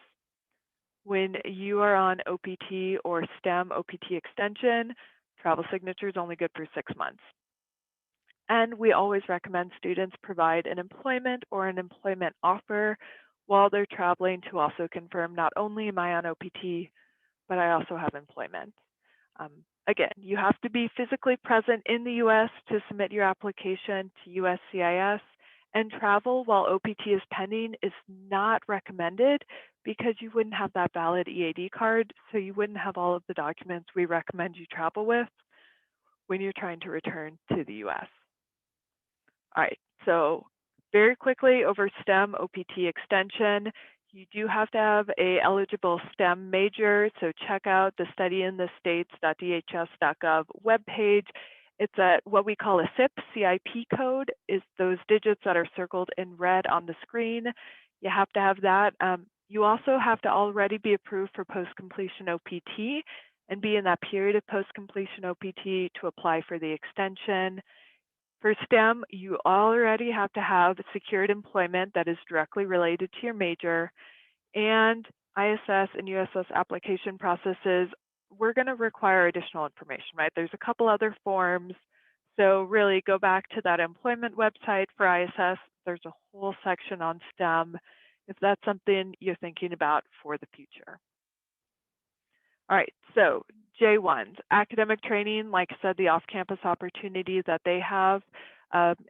When you are on OPT or STEM OPT extension, travel signature is only good for 6 months. And we always recommend students provide an employment or an employment offer while they're traveling to also confirm not only am I on OPT, but I also have employment. Again, you have to be physically present in the US to submit your application to USCIS, and travel while OPT is pending is not recommended because you wouldn't have that valid EAD card, so you wouldn't have all of the documents we recommend you travel with when you're trying to return to the US. All right, so very quickly over STEM OPT extension, you do have to have a eligible STEM major, so check out the studyinthestates.dhs.gov webpage. It's what we call a CIP code, is those digits that are circled in red on the screen. You have to have that. You also have to already be approved for post-completion OPT and be in that period of post-completion OPT to apply for the extension. For STEM, you already have to have secured employment that is directly related to your major, and ISS and USS application processes, we're going to require additional information, right? There's a couple other forms. So really go back to that employment website for ISS. There's a whole section on STEM if that's something you're thinking about for the future. All right, so J1s, academic training, like I said, the off-campus opportunity that they have,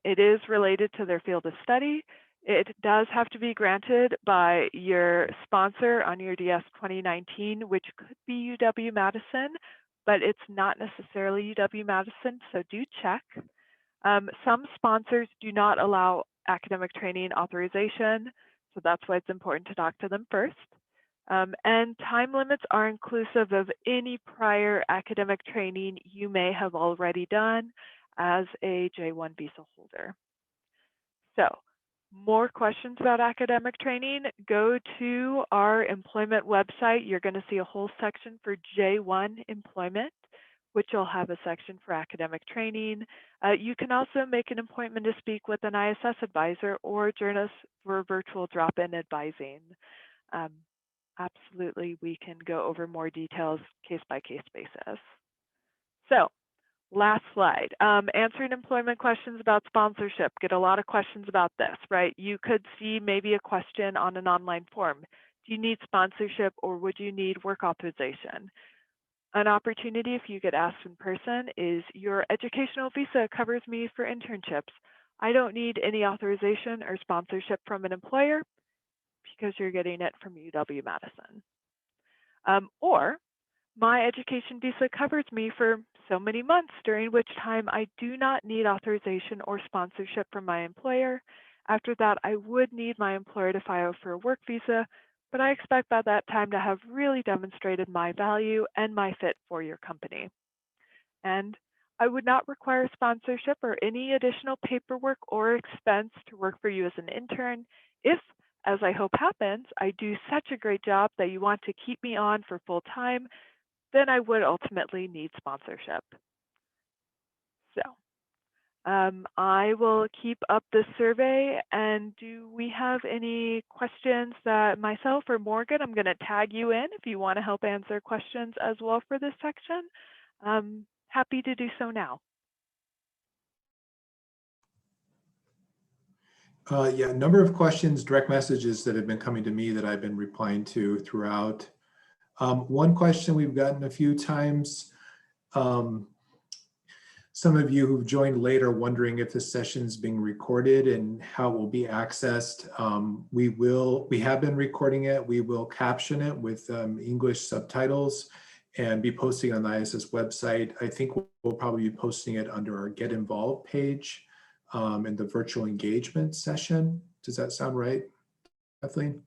it is related to their field of study. It does have to be granted by your sponsor on your DS 2019, which could be UW-Madison, but it's not necessarily UW-Madison, so do check. Some sponsors do not allow academic training authorization, so that's why it's important to talk to them first. And time limits are inclusive of any prior academic training you may have already done as a J1 visa holder. So, more questions about academic training, go to our employment website. You're going to see a whole section for J1 employment, which will have a section for academic training. You can also make an appointment to speak with an ISS advisor or join us for virtual drop-in advising. Absolutely, we can go over more details case-by-case basis. So, Last slide. Answering employment questions about sponsorship. Get a lot of questions about this, right? You could see maybe a question on an online form. Do you need sponsorship or would you need work authorization? An opportunity, if you get asked in person, is your educational visa covers me for internships. I don't need any authorization or sponsorship from an employer because you're getting it from UW-Madison. Or my education visa covers me for so many months, during which time I do not need authorization or sponsorship from my employer. After that, I would need my employer to file for a work visa, but I expect by that time to have really demonstrated my value and my fit for your company. And I would not require sponsorship or any additional paperwork or expense to work for you as an intern if, as I hope happens, I do such a great job that you want to keep me on for full time, then I would ultimately need sponsorship. So I will keep up the survey. And do we have any questions that myself or Morgan, I'm going to tag you in if you want to help answer questions as well for this section. Happy to do so now. Yeah, a number of questions, direct messages that have been coming to me that I've been replying to throughout. One question we've gotten a few times, some of you who've joined later wondering if the session is being recorded and how it will be accessed. We have been recording it. We will caption it with English subtitles and be posting on the ISS website. I think we'll probably be posting it under our Get Involved page in the virtual engagement session. Does that sound right, Kathleen?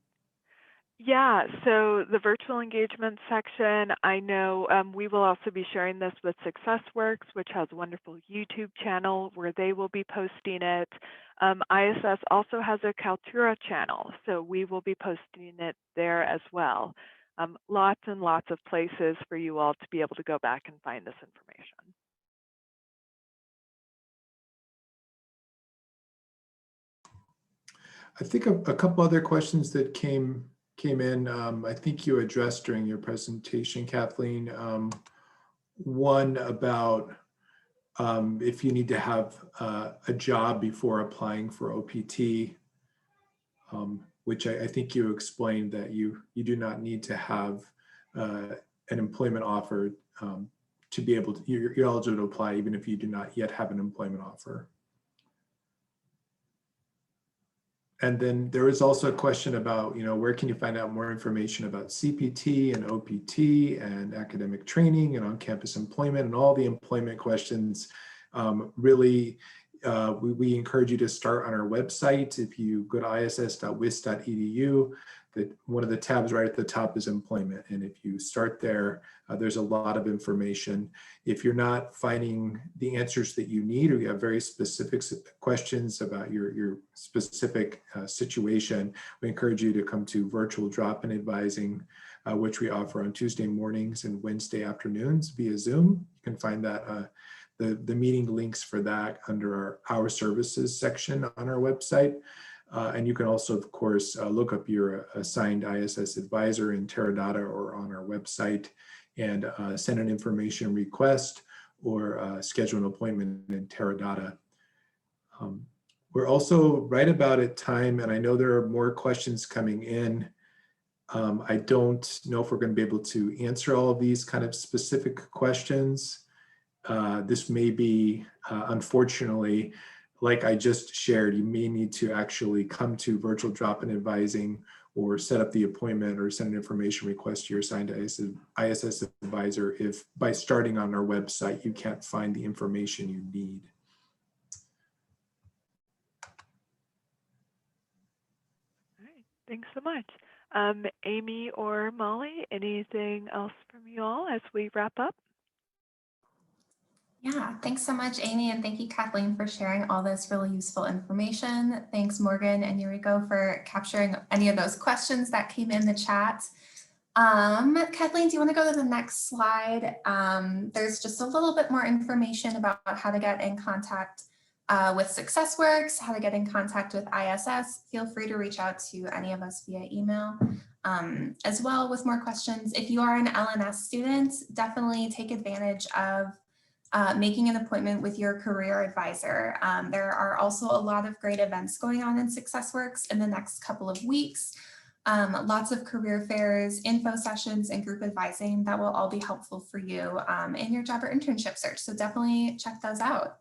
Yeah, so the virtual engagement section, I know we will also be sharing this with SuccessWorks, which has a wonderful YouTube channel where they will be posting it. ISS also has a Kaltura channel, so we will be posting it there as well. Lots and lots of places for you all to be able to go back and find this information. I think a couple other questions that came in, I think you addressed during your presentation, Kathleen. One about if you need to have a job before applying for OPT, which I think you explained that you do not need to have an employment offer to be able to, you're eligible to apply even if you do not yet have an employment offer. And then there is also a question about, where can you find out more information about CPT and OPT and academic training and on-campus employment and all the employment questions. Really, we encourage you to start on our website. If you go to iss.wis.edu, one of the tabs right at the top is employment. And if you start there, there's a lot of information. If you're not finding the answers that you need, or you have very specific questions about your specific situation, we encourage you to come to virtual drop-in advising, which we offer on Tuesday mornings and Wednesday afternoons via Zoom. You can find that the meeting links for that under our services section on our website. And you can also, of course, look up your assigned ISS advisor in Teradata or on our website and send an information request or schedule an appointment in Teradata. We're also right about at time, and I know there are more questions coming in. I don't know if we're going to be able to answer all of these kind of specific questions. This may be, unfortunately, like I just shared, you may need to actually come to virtual drop-in advising or set up the appointment or send an information request to your assigned ISS advisor if by starting on our website you can't find the information you need. All right, thanks so much. Amy or Molly, anything else from you all as we wrap up? Yeah, thanks so much, Amy, and thank you, Kathleen, for sharing all this really useful information. Thanks, Morgan and Yuriko, for capturing any of those questions that came in the chat. Kathleen, do you want to go to the next slide? There's just a little bit more information about how to get in contact with SuccessWorks, how to get in contact with ISS. Feel free to reach out to any of us via email as well with more questions. If you are an LNS student, definitely take advantage of making an appointment with your career advisor. There are also a lot of great events going on in SuccessWorks in the next couple of weeks. Lots of career fairs, info sessions, and group advising that will all be helpful for you in your job or internship search. So definitely check those out.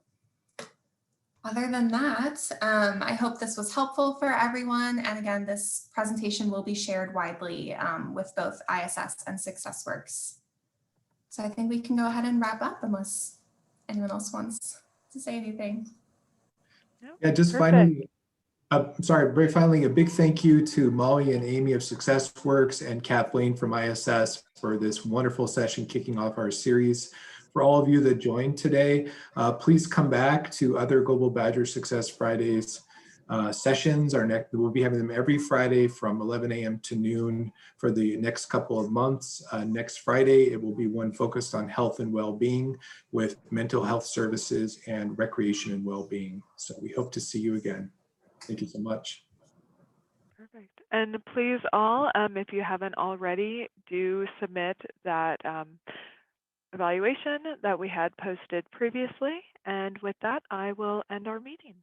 Other than that, I hope this was helpful for everyone. And again, this presentation will be shared widely with both ISS and SuccessWorks. So I think we can go ahead and wrap up unless anyone else wants to say anything. No, Yeah, just perfect. finally, very finally, a big thank you to Molly and Amy of SuccessWorks and Kathleen from ISS for this wonderful session kicking off our series. For all of you that joined today, please come back to other Global Badger Success Fridays sessions. We'll be having them every Friday from 11 a.m. to noon for the next couple of months. Next Friday, it will be one focused on health and well-being with mental health services and recreation and well-being. So we hope to see you again. Thank you so much. Perfect. And please all, if you haven't already, do submit that evaluation that we had posted previously. And with that, I will end our meeting.